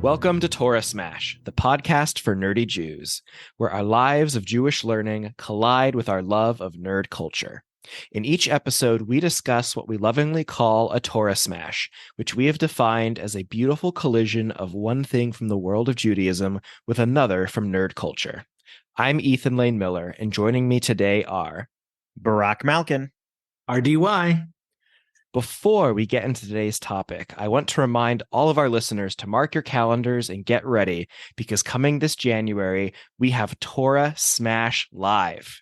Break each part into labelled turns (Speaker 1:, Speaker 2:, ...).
Speaker 1: Welcome to Torah Smash, the podcast for nerdy Jews, where our lives of Jewish learning collide with our love of nerd culture. In each episode, we discuss what we lovingly call a Torah Smash, which we have defined as a beautiful collision of one thing from the world of Judaism with another from nerd culture. I'm Ethan Lane Miller, and joining me today are
Speaker 2: Barak Malkin,
Speaker 3: RJE.
Speaker 1: Before we get into today's topic, I want to remind all of our listeners to mark your calendars and get ready, because coming this January, we have Torah Smash Live.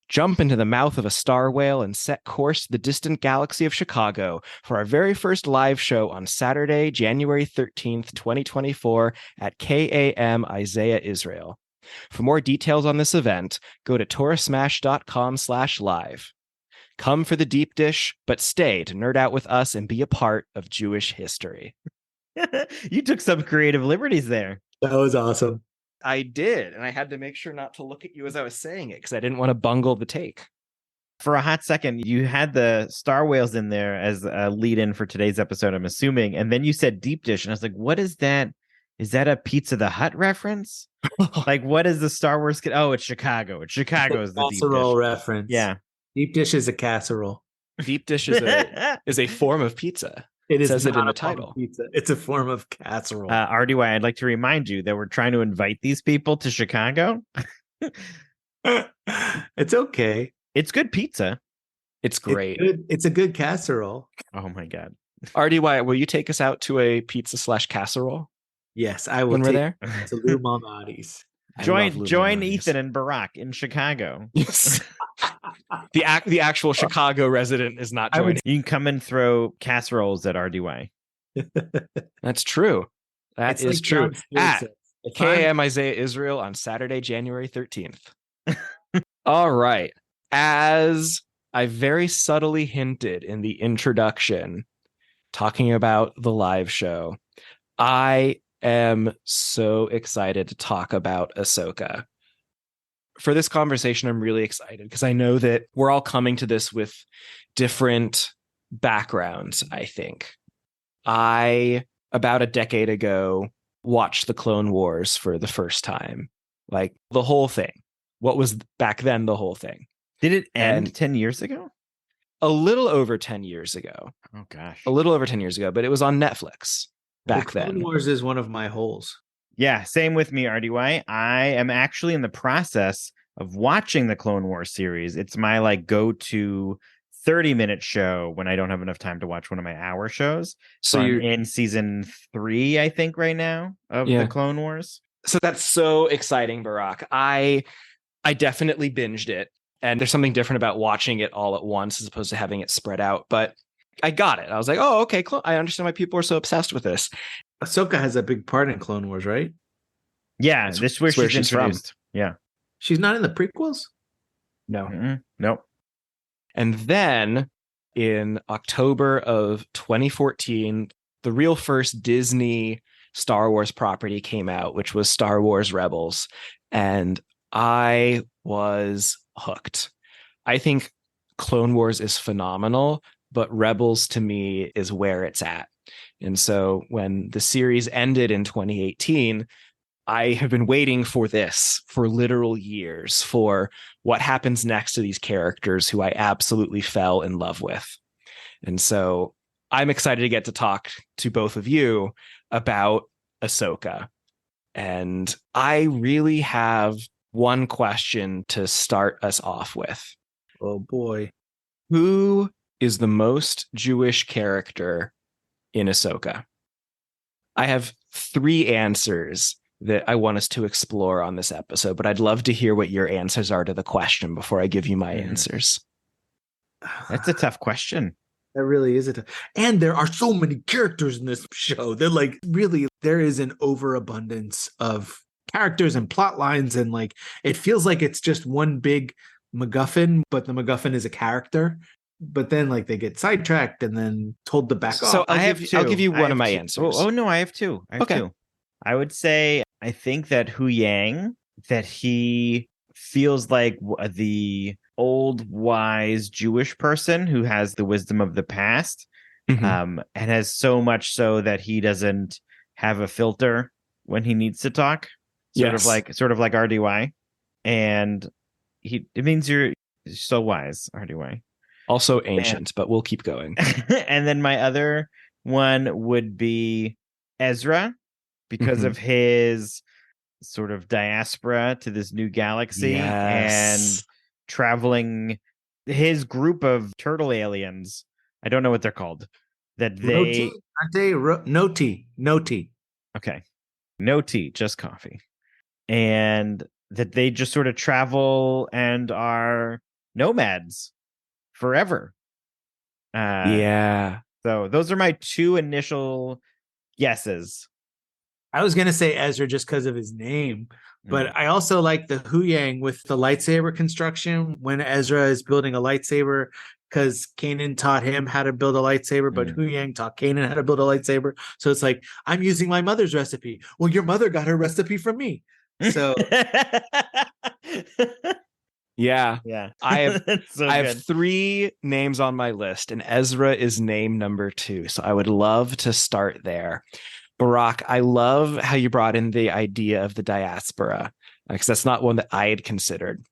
Speaker 1: Jump into the mouth of a star whale and set course to the distant galaxy of Chicago for our very first live show on Saturday, January 13th, 2024 at KAM Isaiah, Israel. For more details on this event, go to torahsmash.com/live. Come for the deep dish, but stay to nerd out with us and be a part of Jewish history.
Speaker 2: You took some creative liberties there.
Speaker 3: That was awesome.
Speaker 1: I did, and I had to make sure not to look at you as I was saying it because I didn't want to bungle the take.
Speaker 2: For a hot second, you had the Star Whales in there as a lead-in for today's episode, I'm assuming, and then you said deep dish, and I was like, what is that? Is that a Pizza the Hut reference? Like, what is the Star Wars? Oh, it's Chicago. It's Chicago is the deep
Speaker 3: casserole
Speaker 2: dish
Speaker 3: reference.
Speaker 2: Yeah.
Speaker 3: Deep dish is a casserole.
Speaker 1: Deep dish is a form of pizza.
Speaker 3: It is
Speaker 1: says it in the
Speaker 3: a form
Speaker 1: title.
Speaker 3: of pizza. It's a form of casserole.
Speaker 2: RDY, I'd like to remind you that we're trying to invite these people to Chicago.
Speaker 3: It's okay.
Speaker 2: It's good pizza.
Speaker 1: It's great.
Speaker 3: It's a good casserole.
Speaker 2: Oh my God.
Speaker 1: RDY, will you take us out to a pizza/casserole
Speaker 3: Yes, I will.
Speaker 1: when we're
Speaker 3: take
Speaker 1: there?
Speaker 3: to Lou Malnati's.
Speaker 2: Join Ethan and Barak in Chicago.
Speaker 1: Yes. The actual Chicago resident is not joining.
Speaker 2: You can come and throw casseroles at RDY.
Speaker 1: That's true. That is
Speaker 3: like
Speaker 1: true.
Speaker 3: John Stewart
Speaker 1: At
Speaker 3: says, if
Speaker 1: KAM Isaiah Israel on Saturday, January 13th. All right. As I very subtly hinted in the introduction, talking about the live show, I am so excited to talk about Ahsoka. For this conversation, I'm really excited because I know that we're all coming to this with different backgrounds, I think. I, about a decade ago, watched the Clone Wars for the first time. Like, the whole thing. What was back then the whole thing.
Speaker 2: Did it end
Speaker 1: And
Speaker 2: 10 years ago?
Speaker 1: a little over 10 years ago.
Speaker 2: Oh, gosh.
Speaker 1: A little over 10 years ago, but it was on Netflix back
Speaker 3: the Clone
Speaker 1: then.
Speaker 3: Wars is one of my holes.
Speaker 2: Yeah, same with me, RDY. I am actually in the process of watching the Clone Wars series. It's my go-to 30-minute show when I don't have enough time to watch one of my hour shows.
Speaker 1: So
Speaker 2: I'm
Speaker 1: you're
Speaker 2: in season 3, I think, right now of the Clone Wars.
Speaker 1: So that's so exciting, Barak. I definitely binged it. And there's something different about watching it all at once as opposed to having it spread out. But I got it. I was like, oh, okay, I understand why people are so obsessed with this.
Speaker 3: Ahsoka has a big part in Clone Wars, right?
Speaker 2: Yeah,
Speaker 1: That's
Speaker 2: this is where
Speaker 1: where
Speaker 2: she's
Speaker 1: she's from.
Speaker 2: introduced. Yeah.
Speaker 3: She's not in the prequels?
Speaker 1: No.
Speaker 2: Nope.
Speaker 1: And then in October of 2014, the real first Disney Star Wars property came out, which was Star Wars Rebels. And I was hooked. I think Clone Wars is phenomenal, but Rebels to me is where it's at. And so when the series ended in 2018, I have been waiting for this for literal years, for what happens next to these characters who I absolutely fell in love with. And so I'm excited to get to talk to both of you about Ahsoka. And I really have one question to start us off with.
Speaker 3: Oh, boy.
Speaker 1: Who is the most Jewish character in Ahsoka? I have 3 answers that I want us to explore on this episode, but I'd love to hear what your answers are to the question before I give you my answers.
Speaker 2: That's a tough question.
Speaker 3: That really is and there are so many characters in this show. They're really, there is an overabundance of characters and plot lines, and it feels like it's just one big MacGuffin, but the MacGuffin is a character. But then they get sidetracked and then told to back off.
Speaker 1: So I'll give you one of my answers.
Speaker 2: Oh no, I have 2.
Speaker 1: Okay.
Speaker 2: I would say I think that Huyang, that he feels like the old wise Jewish person who has the wisdom of the past,
Speaker 1: Mm-hmm.
Speaker 2: and has so much so that he doesn't have a filter when he needs to talk, sort of like RDY, and it means you're so wise, RDY.
Speaker 1: Also ancient, but we'll keep going.
Speaker 2: And then my other one would be Ezra, because of his sort of diaspora to this new galaxy and traveling his group of turtle aliens. I don't know what they're called. That they
Speaker 3: aren't they? No tea.
Speaker 2: Okay. No tea, just coffee. And that they just sort of travel and are nomads forever. So those are my two initial guesses.
Speaker 3: I was going to say Ezra just because of his name, but I also like the Huyang with the lightsaber construction when Ezra is building a lightsaber, because Kanan taught him how to build a lightsaber, but Huyang taught Kanan how to build a lightsaber. So it's like, I'm using my mother's recipe. Well, your mother got her recipe from me. So
Speaker 1: yeah. I
Speaker 2: So
Speaker 1: have 3 names on my list, and Ezra is name number 2. So I would love to start there. Barack, I love how you brought in the idea of the diaspora, because that's not one that I had considered.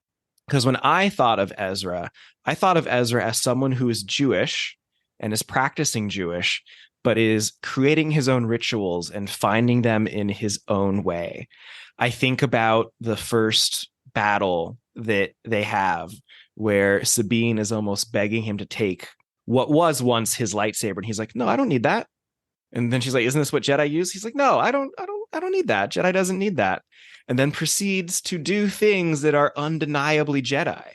Speaker 1: Because when I thought of Ezra as someone who is Jewish and is practicing Jewish, but is creating his own rituals and finding them in his own way. I think about the first battle that they have, where Sabine is almost begging him to take what was once his lightsaber, and he's like, "No, I don't need that." And then she's like, "Isn't this what Jedi use?" He's like, "No, I don't need that. Jedi doesn't need that." And then proceeds to do things that are undeniably Jedi,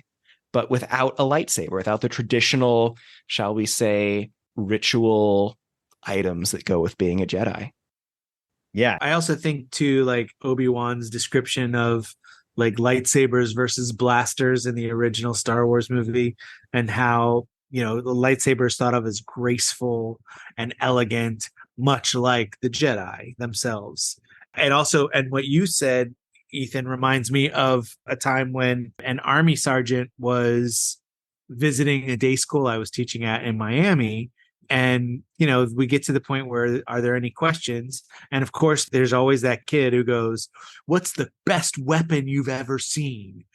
Speaker 1: but without a lightsaber, without the traditional, shall we say, ritual items that go with being a Jedi.
Speaker 2: Yeah.
Speaker 3: I also think too, like Obi-Wan's description of like lightsabers versus blasters in the original Star Wars movie, and how, the lightsaber is thought of as graceful and elegant, much like the Jedi themselves. And what you said, Ethan, reminds me of a time when an army sergeant was visiting a day school I was teaching at in Miami. And, we get to the point where, are there any questions? And of course, there's always that kid who goes, "What's the best weapon you've ever seen?"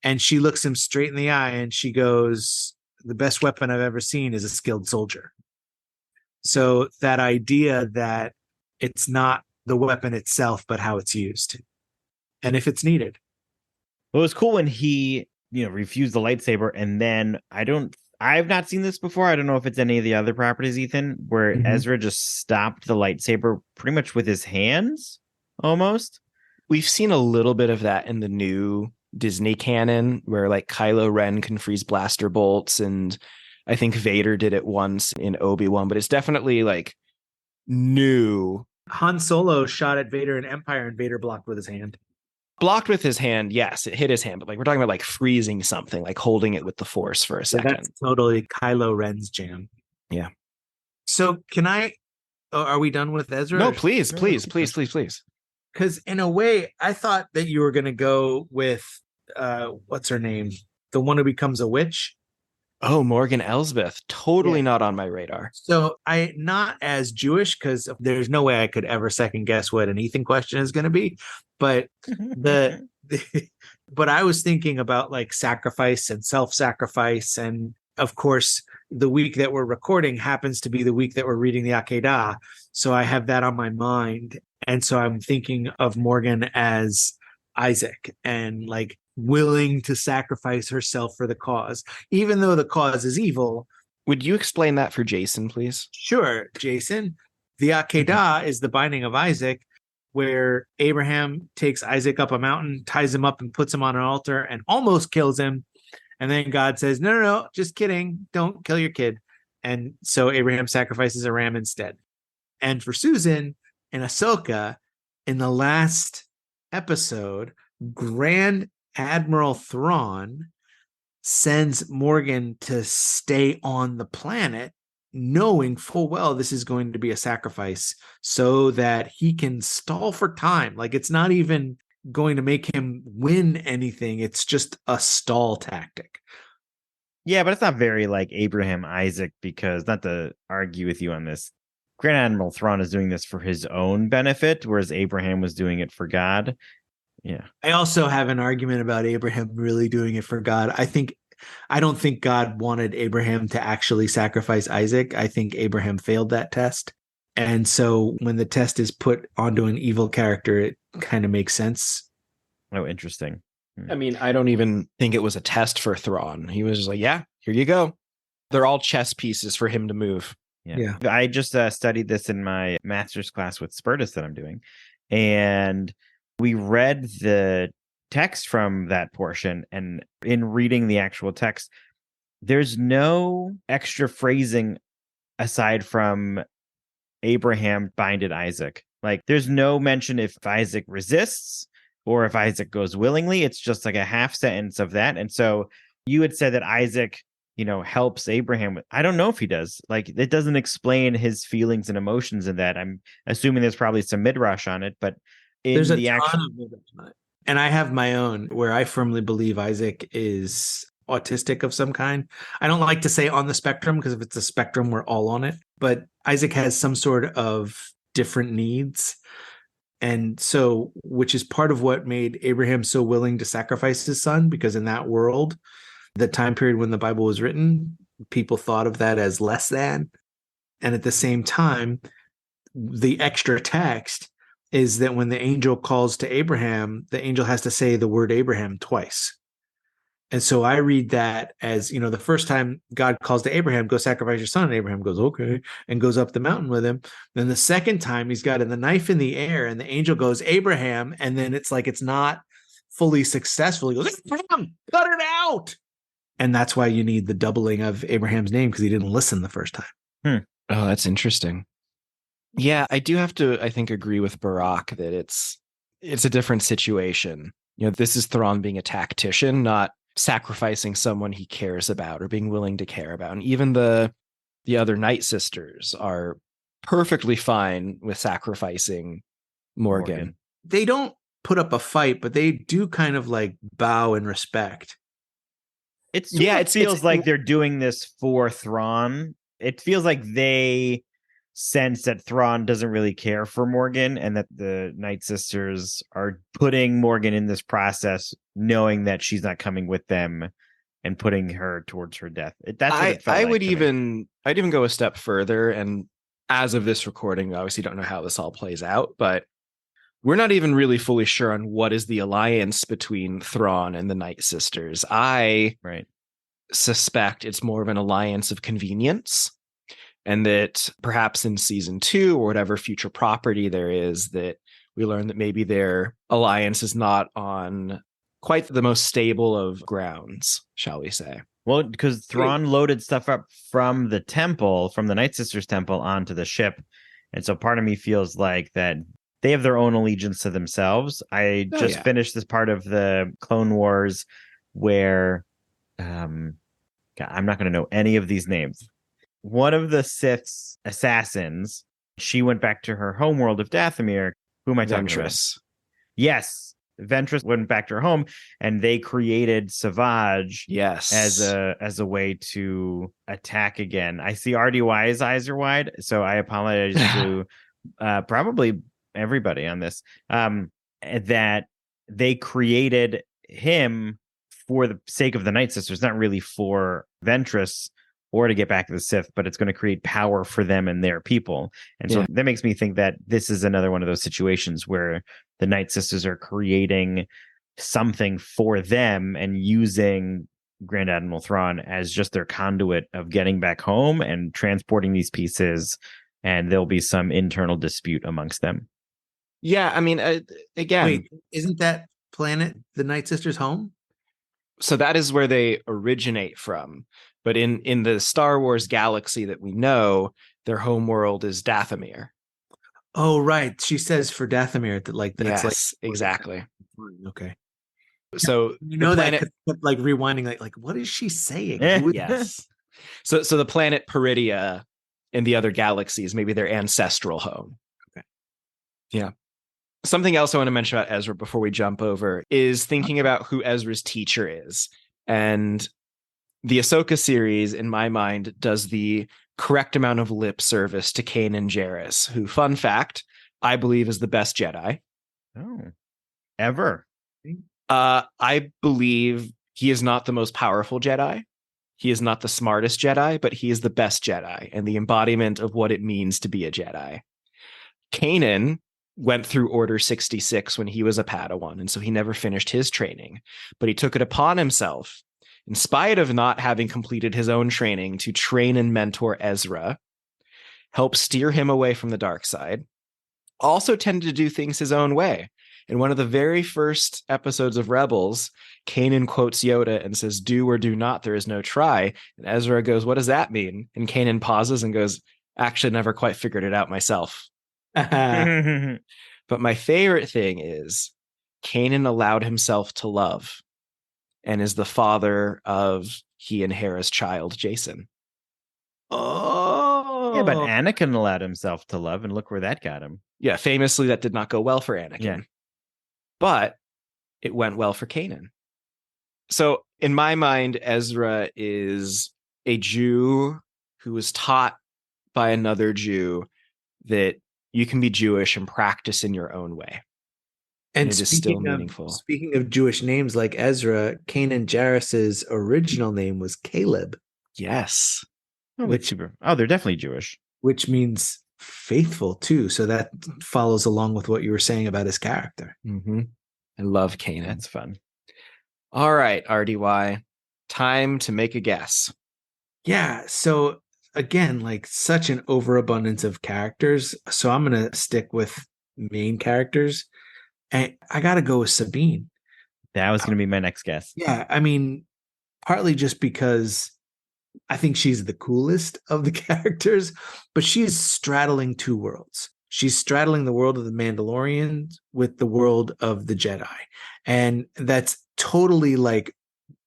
Speaker 3: And she looks him straight in the eye and she goes, "The best weapon I've ever seen is a skilled soldier." So that idea that it's not the weapon itself, but how it's used, and if it's needed.
Speaker 2: Well, it was cool when he, refused the lightsaber, and then I've not seen this before. I don't know if it's any of the other properties, Ethan, where Ezra just stopped the lightsaber pretty much with his hands, almost.
Speaker 1: We've seen a little bit of that in the new Disney canon, where like Kylo Ren can freeze blaster bolts, and I think Vader did it once in Obi-Wan, but it's definitely like new.
Speaker 3: Han Solo shot at Vader in Empire, and Vader blocked with his hand.
Speaker 1: Blocked with his hand, yes, it hit his hand, but like we're talking about like freezing something, like holding it with the Force for a second.
Speaker 3: That's totally Kylo Ren's jam.
Speaker 1: Yeah.
Speaker 3: So are we done with Ezra?
Speaker 1: No, please.
Speaker 3: Because in a way, I thought that you were going to go with, what's her name? The one who becomes a witch.
Speaker 1: Oh, Morgan Elsbeth. Totally not on my radar.
Speaker 3: So I not as Jewish, because there's no way I could ever second guess what an Ethan question is going to be. But but I was thinking about like sacrifice and self-sacrifice. And of course, the week that we're recording happens to be the week that we're reading the Akeida. So I have that on my mind. And so I'm thinking of Morgan as Isaac and like willing to sacrifice herself for the cause, even though the cause is evil.
Speaker 1: Would you explain that for Jason, please?
Speaker 3: Sure, Jason. The Akeida is the binding of Isaac, where Abraham takes Isaac up a mountain, ties him up and puts him on an altar and almost kills him. And then God says, no, just kidding. Don't kill your kid. And so Abraham sacrifices a ram instead. And for Susan and Ahsoka, in the last episode, Grand Admiral Thrawn sends Morgan to stay on the planet, knowing full well this is going to be a sacrifice so that he can stall for time. Like, it's not even going to make him win anything. It's just a stall tactic.
Speaker 2: Yeah, but it's not very like Abraham Isaac, because, not to argue with you on this, Grand Admiral Thrawn is doing this for his own benefit, whereas Abraham was doing it for God. Yeah.
Speaker 3: I also have an argument about Abraham really doing it for God. I don't think God wanted Abraham to actually sacrifice Isaac. I think Abraham failed that test. And so when the test is put onto an evil character, it kind of makes sense.
Speaker 2: Oh, interesting.
Speaker 1: I mean, I don't even think it was a test for Thrawn. He was just like, yeah, here you go. They're all chess pieces for him to move.
Speaker 2: Yeah. I just studied this in my master's class with Spertus that I'm doing. And we read the text from that portion. And in reading the actual text, there's no extra phrasing aside from Abraham binded Isaac. Like, there's no mention if Isaac resists or if Isaac goes willingly. It's just like a half sentence of that. And so you had said that Isaac, helps Abraham. I don't know if he does. Like, it doesn't explain his feelings and emotions in that. I'm assuming there's probably some midrash on it, but
Speaker 3: there's a ton of midrash on it. And I have my own where I firmly believe Isaac is autistic of some kind. I don't like to say on the spectrum because if it's a spectrum, we're all on it. But Isaac has some sort of different needs. And so, which is part of what made Abraham so willing to sacrifice his son, because in that world, the time period when the Bible was written, people thought of that as less than. And at the same time, the extra text is that when the angel calls to Abraham, the angel has to say the word Abraham twice. And so I read that as, the first time God calls to Abraham, go sacrifice your son. And Abraham goes, okay, and goes up the mountain with him. Then the second time he's got the knife in the air and the angel goes, Abraham. And then it's like, it's not fully successful. He goes, Abraham, cut it out. And that's why you need the doubling of Abraham's name, because he didn't listen the first time.
Speaker 1: Oh, that's interesting. Yeah, I do have to, I think, agree with Barack that it's a different situation. This is Thrawn being a tactician, not sacrificing someone he cares about or being willing to care about. And even the other Night Sisters are perfectly fine with sacrificing Morgan.
Speaker 3: They don't put up a fight, but they do kind of like bow in respect.
Speaker 2: It feels like they're doing this for Thrawn. It feels like they sense that Thrawn doesn't really care for Morgan and that the Night Sisters are putting Morgan in this process, knowing that she's not coming with them and putting her towards her death. That's what it felt like.
Speaker 1: I'd even go a step further. And as of this recording, we obviously don't know how this all plays out, but we're not even really fully sure on what is the alliance between Thrawn and the Night Sisters. I suspect it's more of an alliance of convenience, and that perhaps in season 2 or whatever future property there is, that we learn that maybe their alliance is not on quite the most stable of grounds, shall we say.
Speaker 2: Well, because Thrawn loaded stuff up from the temple, from the Night Sisters temple onto the ship. And so part of me feels like that they have their own allegiance to themselves. I just finished this part of the Clone Wars where I'm not going to know any of these names. One of the Sith's assassins, she went back to her homeworld of Dathomir. Who am I talking about? Yes. Ventress went back to her home and they created Savage as a way to attack again. I see RDY's eyes are wide, so I apologize to probably everybody on this, that they created him for the sake of the Night Sisters, not really for Ventress or to get back to the Sith, but it's going to create power for them and their people. And so that makes me think that this is another one of those situations where the Night Sisters are creating something for them and using Grand Admiral Thrawn as just their conduit of getting back home and transporting these pieces, and there'll be some internal dispute amongst them.
Speaker 1: Yeah, I mean, again...
Speaker 3: Wait, isn't that planet the Night Sisters' home?
Speaker 1: So that is where they originate from. But in the Star Wars galaxy that we know, their home world is Dathomir.
Speaker 3: Oh, right. She says for Dathomir that that's
Speaker 1: exactly.
Speaker 3: Okay.
Speaker 1: So
Speaker 3: that kept like rewinding, like what is she saying?
Speaker 1: Yes. So the planet Peridia in the other galaxies, maybe their ancestral home.
Speaker 3: Okay.
Speaker 1: Yeah. Something else I want to mention about Ezra before we jump over is thinking about who Ezra's teacher is. And the Ahsoka series, in my mind, does the correct amount of lip service to Kanan Jarrus, who, fun fact, I believe is the best Jedi.
Speaker 2: Oh, ever.
Speaker 1: I believe he is not the most powerful Jedi. He is not the smartest Jedi, but he is the best Jedi and the embodiment of what it means to be a Jedi. Kanan went through Order 66 when he was a Padawan, and so he never finished his training. But he took it upon himself, in spite of not having completed his own training, to train and mentor Ezra, help steer him away from the dark side, also tended to do things his own way. In one of the very first episodes of Rebels, Kanan quotes Yoda and says, "Do or do not, there is no try." And Ezra goes, "What does that mean?" And Kanan pauses and goes, "Actually, never quite figured it out myself." But my favorite thing is Kanan allowed himself to love and is the father of he and Hera's child, Jason.
Speaker 3: Oh.
Speaker 2: Yeah, but Anakin allowed himself to love, and look where that got him.
Speaker 1: Yeah, famously, that did not go well for Anakin.
Speaker 2: Yeah.
Speaker 1: But it went well for Kanan. So in my mind, Ezra is a Jew who was taught by another Jew that you can be Jewish and practice in your own way.
Speaker 3: And
Speaker 1: it is still meaningful.
Speaker 3: Speaking of Jewish names like Ezra, Kanan Jarrus's original name was Caleb.
Speaker 1: Yes.
Speaker 2: Oh, they're definitely Jewish.
Speaker 3: Which means faithful too. So that follows along with what you were saying about his character.
Speaker 1: Mm-hmm. I love Kanan.
Speaker 2: That's fun.
Speaker 1: All right, RDY. Time to make a guess.
Speaker 3: Yeah. So again, like such an overabundance of characters. So I'm going to stick with main characters. And I got to go with Sabine.
Speaker 2: That was going to be my next guess.
Speaker 3: Yeah. I mean, partly just because I think she's the coolest of the characters, but she's straddling two worlds. She's straddling the world of the Mandalorians with the world of the Jedi. And that's totally like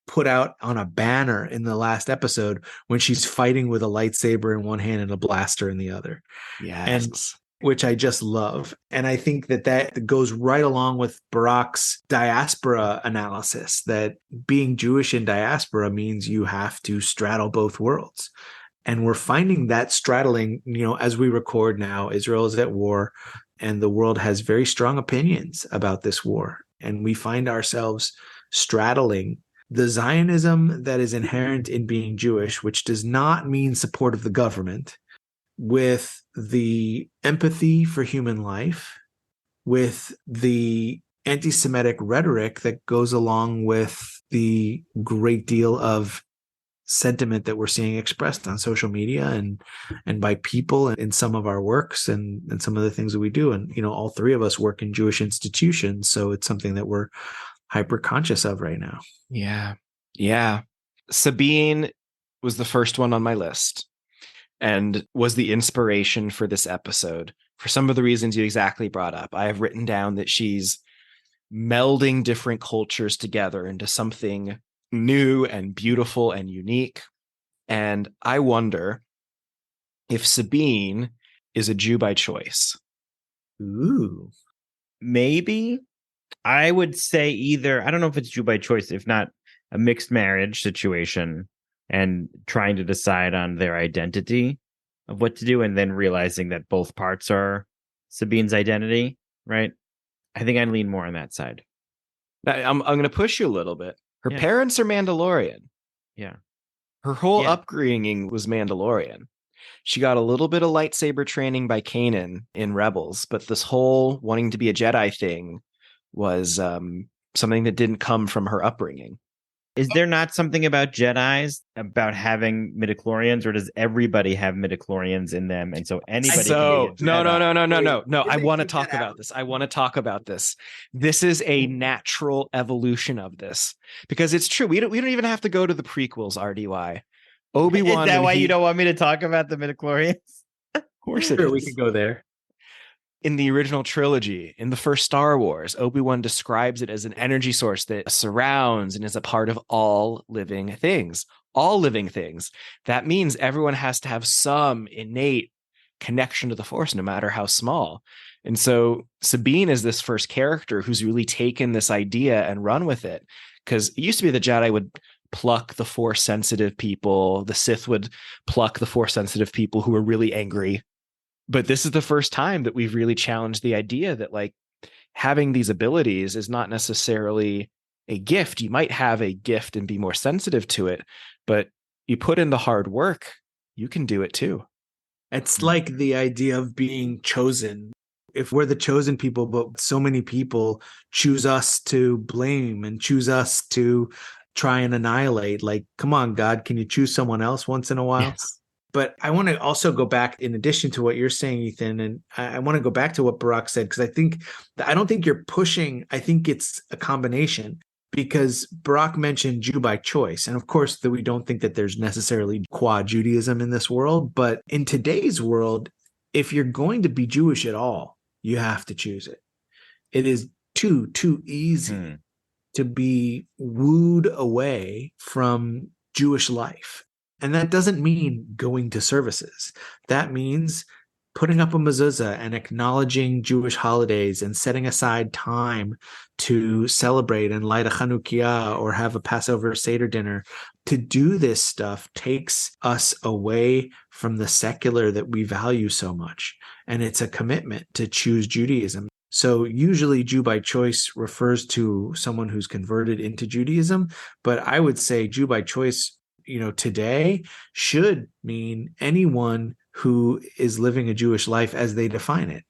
Speaker 3: put out on a banner in the last episode when she's fighting with a lightsaber in one hand and a blaster in the other.
Speaker 1: Yes.
Speaker 3: And which I just love. And I think that goes right along with Barack's diaspora analysis, that being Jewish in diaspora means you have to straddle both worlds. And we're finding that straddling, as we record now, Israel is at war and the world has very strong opinions about this war. And we find ourselves straddling the Zionism that is inherent in being Jewish, which does not mean support of the government, with the empathy for human life, with the anti-Semitic rhetoric that goes along with the great deal of sentiment that we're seeing expressed on social media and by people in some of our works and some of the things that we do. And, all three of us work in Jewish institutions. So it's something that we're hyper conscious of right now.
Speaker 1: Yeah. Yeah. Sabine was the first one on my list and was the inspiration for this episode for some of the reasons you exactly brought up. I have written down that she's melding different cultures together into something new and beautiful and unique. And I wonder if Sabine is a Jew by choice.
Speaker 3: Ooh.
Speaker 2: Maybe. I would say either, I don't know if it's Jew by choice, if not a mixed marriage situation and trying to decide on their identity of what to do and then realizing that both parts are Sabine's identity, right? I think I'd lean more on that side.
Speaker 1: I'm going to push you a little bit. Her parents are Mandalorian.
Speaker 2: Yeah.
Speaker 1: Her whole upbringing was Mandalorian. She got a little bit of lightsaber training by Kanan in Rebels, but this whole wanting to be a Jedi thing was something that didn't come from her upbringing.
Speaker 2: Is there not something about Jedis about having midichlorians, or does everybody have midichlorians in them? And so anybody can be a Jedi?
Speaker 1: No. I want to talk about this. This is a natural evolution of this because it's true. We don't even have to go to the prequels, RDY. Obi-Wan.
Speaker 2: Is that why you don't want me to talk about the midichlorians?
Speaker 1: Of course it
Speaker 3: Sure,
Speaker 1: is.
Speaker 3: we can go there.
Speaker 1: In the original trilogy, in the first Star Wars, Obi-Wan describes it as an energy source that surrounds and is a part of all living things. All living things. That means everyone has to have some innate connection to the Force, no matter how small. And so Sabine is this first character who's really taken this idea and run with it. Because it used to be the Jedi would pluck the force sensitive people. The Sith would pluck the force sensitive people who were really angry. But this is the first time that we've really challenged the idea that like having these abilities is not necessarily a gift. You might have a gift and be more sensitive to it, but you put in the hard work, you can do it too.
Speaker 3: It's like the idea of being chosen. If we're the chosen people, but so many people choose us to blame and choose us to try and annihilate, like, come on, God, can you choose someone else once in a while?
Speaker 1: Yes.
Speaker 3: But I want to also go back, in addition to what you're saying, Ethan, and I want to go back to what Barack said, because I don't think you're pushing. I think it's a combination, because Barack mentioned Jew by choice. And of course, that we don't think that there's necessarily qua Judaism in this world. But in today's world, if you're going to be Jewish at all, you have to choose it. It is too easy to be wooed away from Jewish life. And that doesn't mean going to services. That means putting up a mezuzah and acknowledging Jewish holidays and setting aside time to celebrate and light a Chanukiah or have a Passover Seder dinner. To do this stuff takes us away from the secular that we value so much. And it's a commitment to choose Judaism. So usually Jew by choice refers to someone who's converted into Judaism. But I would say Jew by choice, today should mean anyone who is living a Jewish life as they define it.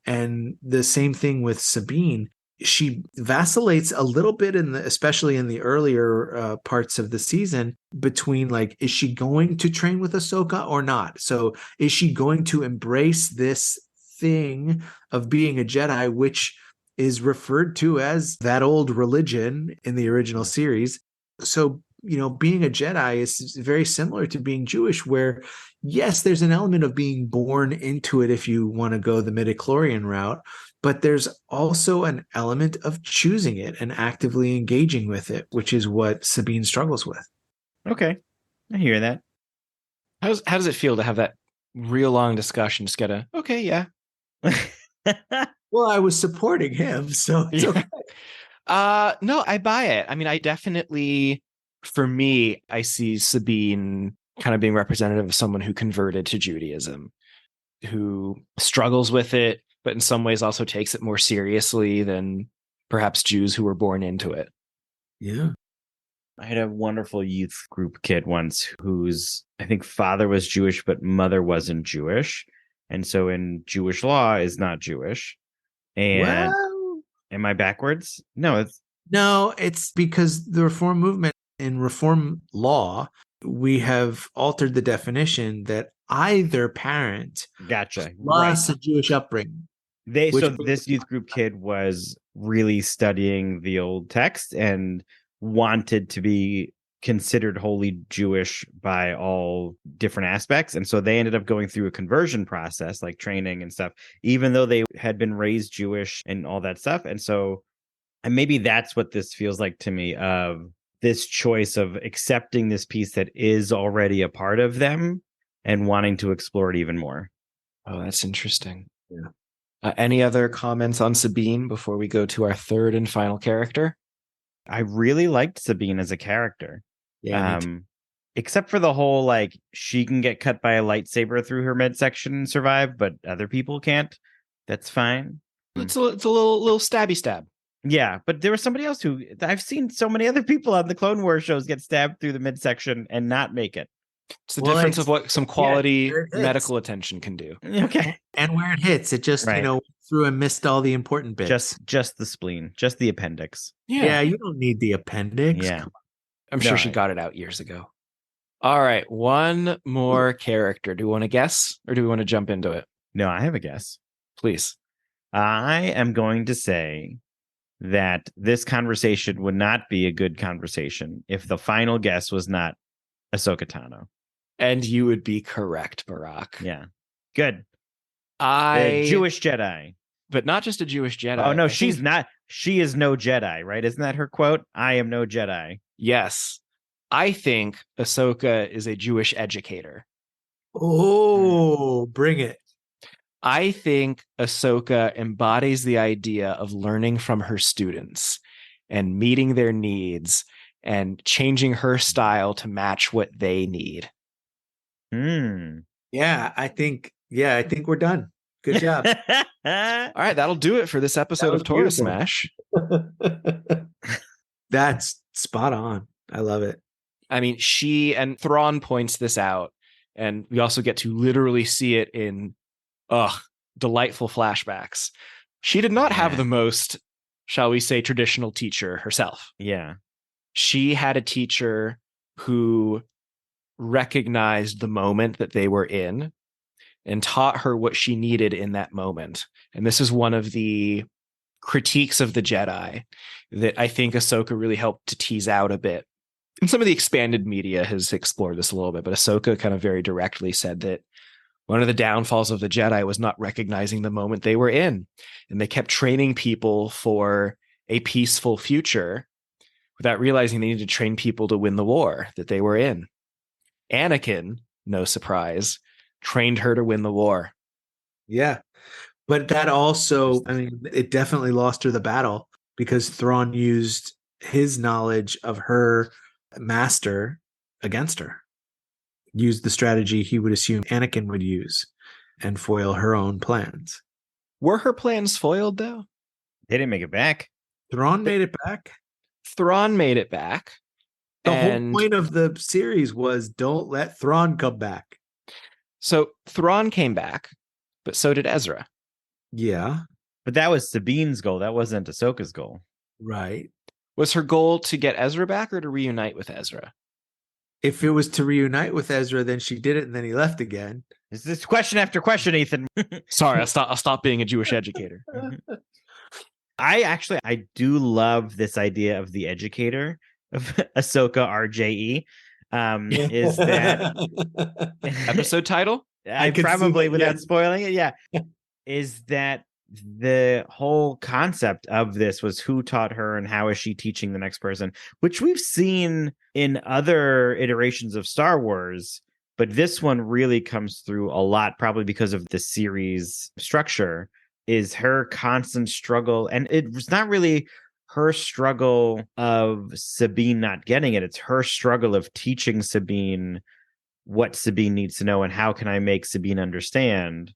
Speaker 3: And the same thing with Sabine. She vacillates a little bit especially in the earlier parts of the season, between like, is she going to train with Ahsoka or not? So is she going to embrace this thing of being a Jedi, which is referred to as that old religion in the original series? So being a Jedi is very similar to being Jewish, where, yes, there's an element of being born into it if you want to go the midichlorian route, but there's also an element of choosing it and actively engaging with it, which is what Sabine struggles with.
Speaker 2: Okay, I hear that.
Speaker 1: How does it feel to have that real long discussion? Just gotta, okay, yeah.
Speaker 3: Well, I was supporting him, so it's okay.
Speaker 1: No, I buy it. I mean, I definitely, for me, I see Sabine kind of being representative of someone who converted to Judaism, who struggles with it, but in some ways also takes it more seriously than perhaps Jews who were born into it.
Speaker 3: Yeah.
Speaker 2: I had a wonderful youth group kid once whose, I think, father was Jewish, but mother wasn't Jewish. And so in Jewish law is not Jewish. And am I backwards? No,
Speaker 3: it's because the Reform movement, in Reform law, we have altered the definition that either parent plus a Jewish upbringing.
Speaker 2: So this youth group kid was really studying the old text and wanted to be considered wholly Jewish by all different aspects. And so they ended up going through a conversion process, like training and stuff, even though they had been raised Jewish and all that stuff. And so, and maybe that's what this feels like to me, of this choice of accepting this piece that is already a part of them and wanting to explore it even more.
Speaker 1: Oh, that's interesting. Yeah. Any other comments on Sabine before we go to our third and final character?
Speaker 2: I really liked Sabine as a character.
Speaker 3: Yeah.
Speaker 2: Except for the whole, like, she can get cut by a lightsaber through her midsection and survive, but other people can't. That's fine.
Speaker 1: It's a little stabby stab.
Speaker 2: Yeah, but there was somebody else who, I've seen so many other people on the Clone Wars shows get stabbed through the midsection and not make it.
Speaker 1: It's the difference of what some quality medical attention can do.
Speaker 2: Okay.
Speaker 3: And where it hits, it just, through and missed all the important bits.
Speaker 2: Just the spleen, just the appendix.
Speaker 3: Yeah, you don't need the appendix.
Speaker 2: Yeah.
Speaker 1: I'm sure she got it out years ago. All right, one more character. Do we want to guess or do we want to jump into it?
Speaker 2: No, I have a guess.
Speaker 1: Please.
Speaker 2: I am going to say that this conversation would not be a good conversation if the final guess was not Ahsoka Tano.
Speaker 1: And you would be correct, Barack.
Speaker 2: Yeah. Good. A Jewish Jedi.
Speaker 1: But not just a Jewish Jedi.
Speaker 2: Oh, no, she's not. She is no Jedi, right? Isn't that her quote? I am no Jedi.
Speaker 1: Yes. I think Ahsoka is a Jewish educator.
Speaker 3: Oh, bring it.
Speaker 1: I think Ahsoka embodies the idea of learning from her students and meeting their needs and changing her style to match what they need.
Speaker 3: Yeah, I think we're done. Good job.
Speaker 1: All right, that'll do it for this episode of Torah
Speaker 3: beautiful.
Speaker 1: Smash.
Speaker 3: That's spot on. I love it.
Speaker 1: I mean, she and Thrawn points this out, and we also get to literally see it in delightful flashbacks. She did not have the most, shall we say, traditional teacher herself.
Speaker 2: Yeah.
Speaker 1: She had a teacher who recognized the moment that they were in and taught her what she needed in that moment. And this is one of the critiques of the Jedi that I think Ahsoka really helped to tease out a bit. And some of the expanded media has explored this a little bit, but Ahsoka kind of very directly said that one of the downfalls of the Jedi was not recognizing the moment they were in. And they kept training people for a peaceful future without realizing they needed to train people to win the war that they were in. Anakin, no surprise, trained her to win the war.
Speaker 3: Yeah. But that also, I mean, it definitely lost her the battle because Thrawn used his knowledge of her master against her. Used the strategy he would assume Anakin would use and foil her own plans.
Speaker 1: Were her plans foiled, though?
Speaker 2: They didn't make it back.
Speaker 3: Thrawn made it back.
Speaker 1: Thrawn made it back.
Speaker 3: The whole point of the series was don't let Thrawn come back.
Speaker 1: So Thrawn came back, but so did Ezra.
Speaker 3: Yeah.
Speaker 2: But that was Sabine's goal. That wasn't Ahsoka's goal.
Speaker 3: Right.
Speaker 1: Was her goal to get Ezra back or to reunite with Ezra?
Speaker 3: If it was to reunite with Ezra, then she did it and then he left again.
Speaker 2: Is this question after question, Ethan?
Speaker 1: Sorry, I'll stop being a Jewish educator.
Speaker 2: I do love this idea of the educator of Ahsoka RJE. Is that
Speaker 1: episode title?
Speaker 2: I probably without spoiling it. Yeah. Is that the whole concept of this was who taught her and how is she teaching the next person, which we've seen in other iterations of Star Wars, but this one really comes through a lot, probably because of the series structure, is her constant struggle. And it was not really her struggle of Sabine not getting it. It's her struggle of teaching Sabine what Sabine needs to know and how can I make Sabine understand.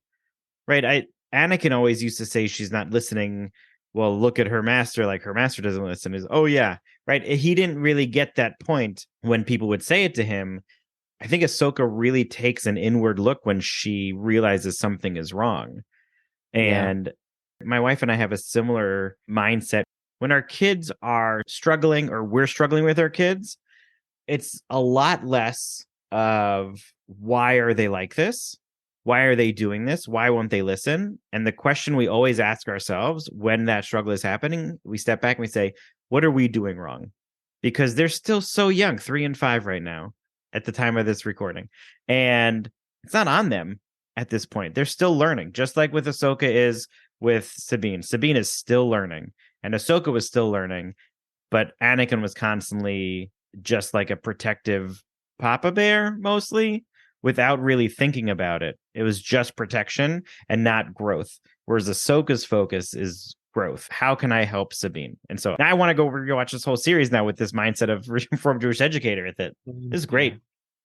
Speaker 2: Right. Anakin always used to say she's not listening. Well, look at her master, like her master doesn't listen. Is right. He didn't really get that point when people would say it to him. I think Ahsoka really takes an inward look when she realizes something is wrong. And my wife and I have a similar mindset. When our kids are struggling or we're struggling with our kids, it's a lot less of why are they like this? Why are they doing this? Why won't they listen? And the question we always ask ourselves when that struggle is happening, we step back and we say, what are we doing wrong? Because they're still so young, 3 and 5 right now at the time of this recording. And it's not on them at this point. They're still learning, just like with Ahsoka is with Sabine. Sabine is still learning and Ahsoka was still learning, but Anakin was constantly just like a protective papa bear mostly without really thinking about it. It was just protection and not growth. Whereas Ahsoka's focus is growth. How can I help Sabine? And so now I want to go rewatch this whole series now with this mindset of Reformed Jewish educator with it. This is great.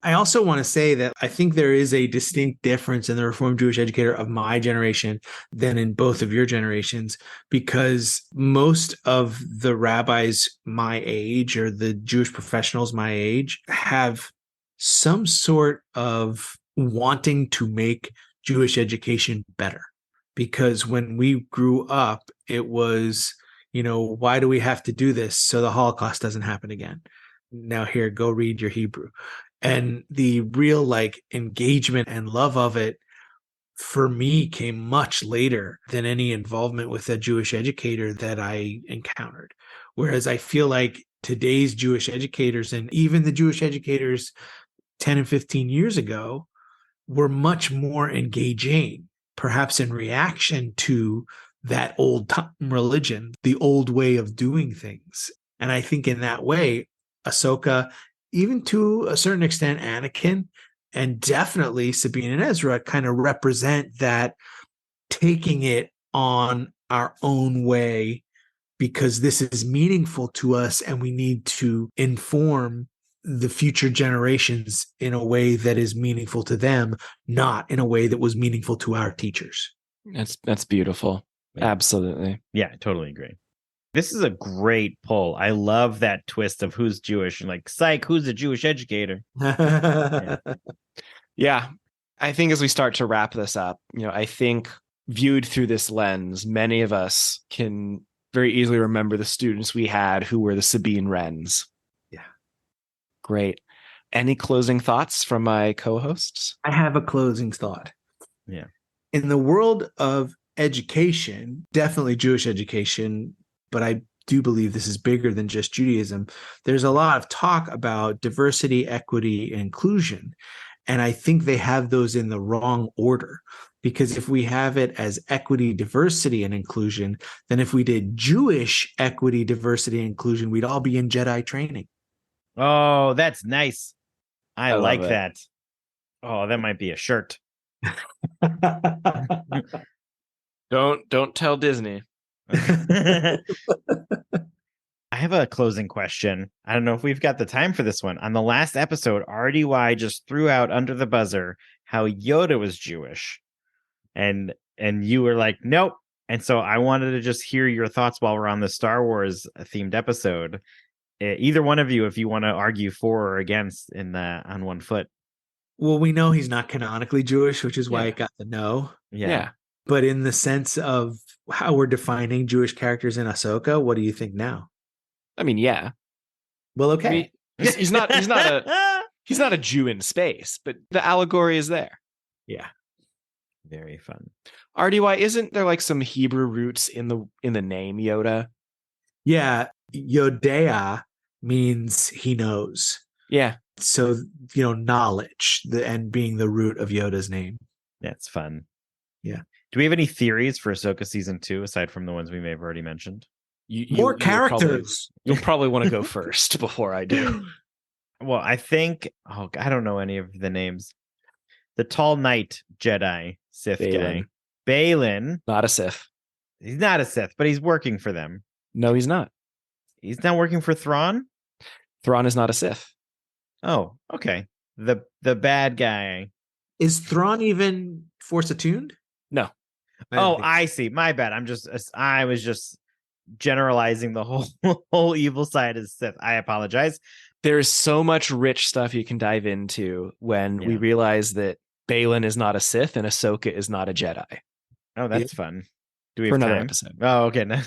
Speaker 3: I also want to say that I think there is a distinct difference in the Reformed Jewish educator of my generation than in both of your generations, because most of the rabbis my age or the Jewish professionals my age have some sort of wanting to make Jewish education better. Because when we grew up, it was, why do we have to do this so the Holocaust doesn't happen again? Now here, go read your Hebrew. And the real engagement and love of it for me came much later than any involvement with a Jewish educator that I encountered. Whereas I feel like today's Jewish educators and even the Jewish educators 10 and 15 years ago were much more engaging, perhaps in reaction to that old time religion, the old way of doing things. And I think in that way, Ahsoka, even to a certain extent, Anakin, and definitely Sabine and Ezra kind of represent that taking it on our own way because this is meaningful to us and we need to inform the future generations in a way that is meaningful to them, not in a way that was meaningful to our teachers.
Speaker 1: That's beautiful.
Speaker 2: Yeah.
Speaker 1: Absolutely.
Speaker 2: Yeah, I totally agree. This is a great pull. I love that twist of who's Jewish and like, psych, who's a Jewish educator?
Speaker 1: Yeah. I think as we start to wrap this up, I think viewed through this lens, many of us can very easily remember the students we had who were the Sabine Wrens.
Speaker 3: Yeah.
Speaker 1: Great. Any closing thoughts from my co-hosts?
Speaker 3: I have a closing thought.
Speaker 2: Yeah.
Speaker 3: In the world of education, definitely Jewish education, but I do believe this is bigger than just Judaism. There's a lot of talk about diversity, equity, and inclusion. And I think they have those in the wrong order, because if we have it as equity, diversity, and inclusion, then if we did Jewish equity, diversity, and inclusion, we'd all be in Jedi training.
Speaker 2: Oh, that's nice. I like
Speaker 1: love it.
Speaker 2: that. Oh, that might be a shirt.
Speaker 1: Don't tell Disney.
Speaker 2: I have a closing question. I don't know if we've got the time for this one. On the last episode, RDY just threw out under the buzzer how Yoda was Jewish. And you were like, nope. And so I wanted to just hear your thoughts while we're on the Star Wars themed episode. Either one of you, if you want to argue for or against on one foot.
Speaker 3: Well, we know he's not canonically Jewish, which is why
Speaker 1: Yeah.
Speaker 3: it got the no.
Speaker 1: Yeah.
Speaker 3: But in the sense of how we're defining Jewish characters in Ahsoka, what do you think now?
Speaker 1: I mean, yeah.
Speaker 3: Well,
Speaker 1: I
Speaker 3: okay.
Speaker 1: mean, he's not a Jew in space, but the allegory is there.
Speaker 3: Yeah.
Speaker 2: Very fun.
Speaker 1: RDY, isn't there like some Hebrew roots in the name Yoda?
Speaker 3: Yeah. Yodea means he knows.
Speaker 1: Yeah.
Speaker 3: So, knowledge and being the root of Yoda's name.
Speaker 2: That's fun.
Speaker 3: Yeah.
Speaker 2: Do we have any theories for Ahsoka season 2 aside from the ones we may have already mentioned?
Speaker 3: More characters.
Speaker 1: You'll probably want to go first before I do.
Speaker 2: Well, I think, I don't know any of the names. The tall knight Jedi Sith guy. Balin.
Speaker 1: Not a Sith.
Speaker 2: He's not a Sith, but he's working for them.
Speaker 1: No, he's not.
Speaker 2: He's not working for Thrawn?
Speaker 1: Thrawn is not a Sith.
Speaker 2: Oh, okay. The bad guy.
Speaker 3: Is Thrawn even Force attuned?
Speaker 1: No.
Speaker 2: I see. My bad. I was just generalizing the whole evil side of Sith. I apologize.
Speaker 1: There's so much rich stuff you can dive into when we realize that Balin is not a Sith and Ahsoka is not a Jedi.
Speaker 2: Oh, that's fun. Do we
Speaker 1: For
Speaker 2: have
Speaker 1: another
Speaker 2: time?
Speaker 1: episode.
Speaker 2: Oh, okay.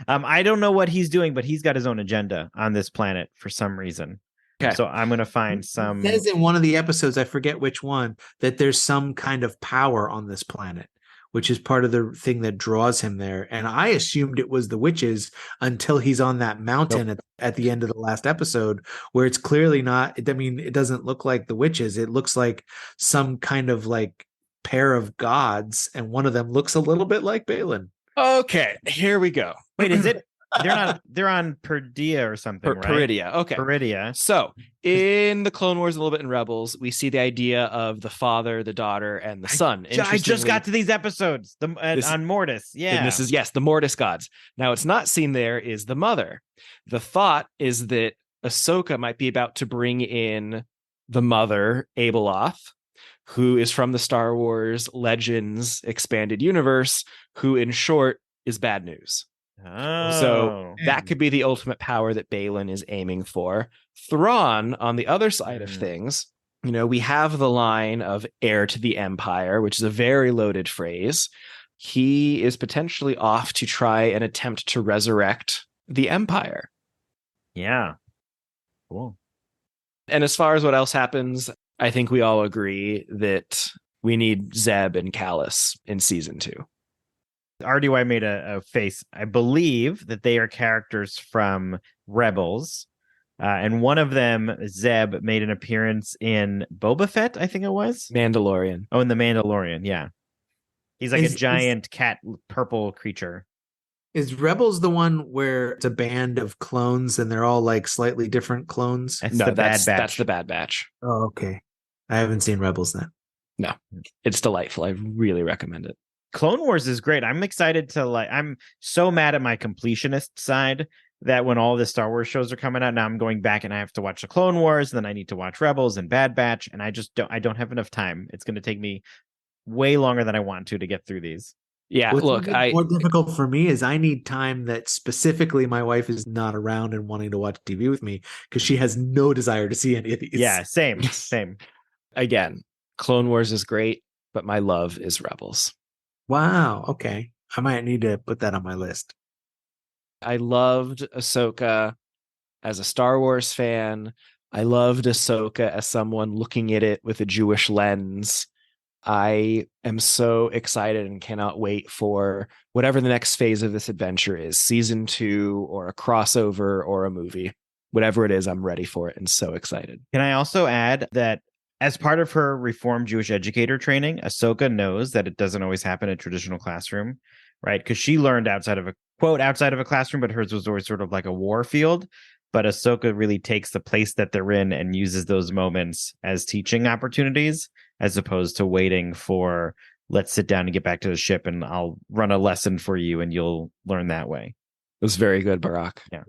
Speaker 2: I don't know what he's doing, but he's got his own agenda on this planet for some reason.
Speaker 1: Okay.
Speaker 2: So I'm going to find some.
Speaker 3: It says in one of the episodes, I forget which one, that there's some kind of power on this planet, which is part of the thing that draws him there. And I assumed it was the witches until he's on that mountain at the end of the last episode, where it's clearly not. I mean, it doesn't look like the witches. It looks like some kind of like pair of gods, and one of them looks a little bit like Balin.
Speaker 1: Okay, here we go.
Speaker 2: Wait, is it? They're on Perdia or something, right?
Speaker 1: Peridia. Okay.
Speaker 2: Peridia.
Speaker 1: So in the Clone Wars, a little bit in Rebels, we see the idea of the father, the daughter, and the son.
Speaker 2: I just got to these episodes on Mortis. Yeah.
Speaker 1: And this is, the Mortis gods. Now, it's not seen there is the mother. The thought is that Ahsoka might be about to bring in the mother, Abeloth, who is from the Star Wars Legends expanded universe, who in short is bad news.
Speaker 2: Oh.
Speaker 1: So that could be the ultimate power that Balin is aiming for. Thrawn, on the other side of things, we have the line of heir to the Empire, which is a very loaded phrase. He is potentially off to try and attempt to resurrect the Empire.
Speaker 2: Yeah. Cool.
Speaker 1: And as far as what else happens, I think we all agree that we need Zeb and Callus in season 2.
Speaker 2: RDY made a face. I believe that they are characters from Rebels. And one of them, Zeb, made an appearance in Boba Fett, I think it was.
Speaker 1: Mandalorian.
Speaker 2: Oh, in The Mandalorian, yeah. He's like a giant cat purple creature.
Speaker 3: Is Rebels the one where it's a band of clones and they're all like slightly different clones?
Speaker 2: That's the Bad Batch.
Speaker 1: That's the Bad Batch.
Speaker 3: Oh, okay. I haven't seen Rebels then.
Speaker 1: No, it's delightful. I really recommend it.
Speaker 2: Clone Wars is great. I'm excited to I'm so mad at my completionist side that when all the Star Wars shows are coming out, now I'm going back and I have to watch the Clone Wars, and then I need to watch Rebels and Bad Batch, and I don't have enough time. It's going to take me way longer than I want to get through these.
Speaker 1: Yeah,
Speaker 3: What's
Speaker 1: look,
Speaker 3: more difficult for me is I need time that specifically my wife is not around and wanting to watch TV with me because she has no desire to see any of these.
Speaker 2: Yeah, same.
Speaker 1: Again, Clone Wars is great, but my love is Rebels.
Speaker 3: Wow. Okay. I might need to put that on my list.
Speaker 1: I loved Ahsoka as a Star Wars fan. I loved Ahsoka as someone looking at it with a Jewish lens. I am so excited and cannot wait for whatever the next phase of this adventure is, season 2 or a crossover or a movie. Whatever it is, I'm ready for it and so excited.
Speaker 2: Can I also add that as part of her Reformed Jewish educator training, Ahsoka knows that it doesn't always happen in a traditional classroom, right? Because she learned outside of a classroom, but hers was always sort of like a war field. But Ahsoka really takes the place that they're in and uses those moments as teaching opportunities, as opposed to waiting for, let's sit down and get back to the ship and I'll run a lesson for you and you'll learn that way.
Speaker 1: It was very good, Barack.
Speaker 2: Yeah.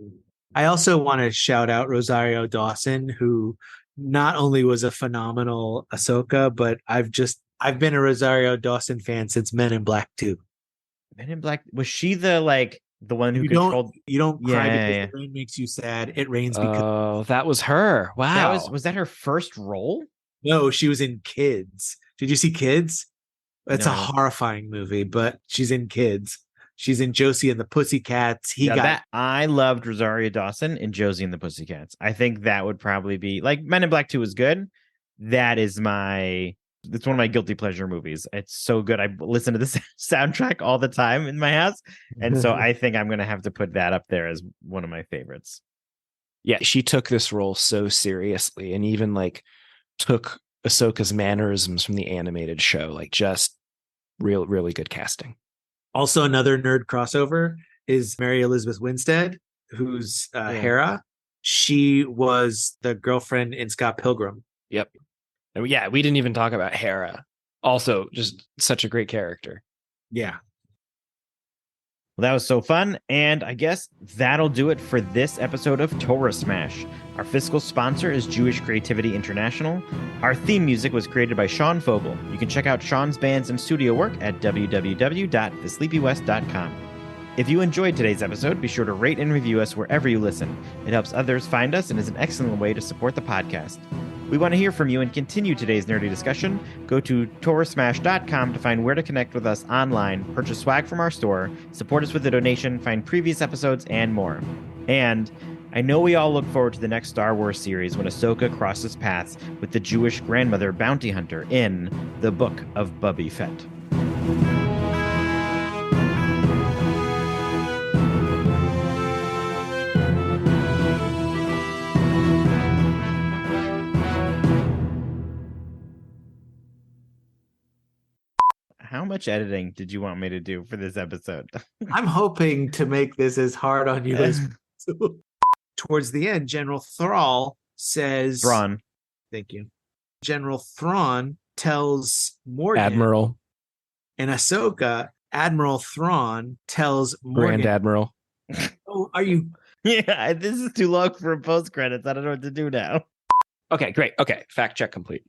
Speaker 3: I also want to shout out Rosario Dawson, who not only was a phenomenal Ahsoka, but I've been a Rosario Dawson fan since Men in Black 2.
Speaker 2: Men in Black, was she the one who
Speaker 3: You
Speaker 2: controlled?
Speaker 3: don't cry
Speaker 2: Yeah.
Speaker 3: because the rain makes you sad. It rains because
Speaker 1: Oh, that was her. Wow.
Speaker 2: Was that her first role?
Speaker 3: no, she was in Kids. Did you see Kids? It's a
Speaker 2: No.
Speaker 3: horrifying movie, but she's in Kids. She's in Josie and the Pussycats.
Speaker 2: I loved Rosario Dawson in Josie and the Pussycats. I think that would probably be Men in Black 2 was good. That is it's one of my guilty pleasure movies. It's so good. I listen to the soundtrack all the time in my house. And so I think I'm going to have to put that up there as one of my favorites.
Speaker 1: Yeah, she took this role so seriously and even took Ahsoka's mannerisms from the animated show. Just really good casting.
Speaker 3: Also, another nerd crossover is Mary Elizabeth Winstead, who's Hera. She was the girlfriend in Scott Pilgrim.
Speaker 1: Yep. And yeah, we didn't even talk about Hera. Also, just such a great character.
Speaker 3: Yeah.
Speaker 2: Well, that was so fun. And I guess that'll do it for this episode of Torah Smash. Our fiscal sponsor is Jewish Creativity International. Our theme music was created by Sean Fogel. You can check out Sean's bands and studio work at www.thesleepywest.com. If you enjoyed today's episode, be sure to rate and review us wherever you listen. It helps others find us and is an excellent way to support the podcast. We want to hear from you and continue today's nerdy discussion. Go to torahsmash.com to find where to connect with us online, purchase swag from our store, support us with a donation, find previous episodes, and more. And I know we all look forward to the next Star Wars series when Ahsoka crosses paths with the Jewish grandmother bounty hunter in the Book of Boba Fett. How much editing did you want me to do for this episode?
Speaker 3: I'm hoping to make this as hard on you as possible. Towards the end, General Thrall says...
Speaker 2: Thrawn.
Speaker 3: Thank you. General Thrawn tells Morgan...
Speaker 1: Admiral.
Speaker 3: And Ahsoka, Admiral Thrawn tells Morgan...
Speaker 1: Grand Admiral.
Speaker 3: Oh, are you...
Speaker 2: Yeah, this is too long for post credits. I don't know what to do now.
Speaker 1: Okay, great. Okay, fact check complete.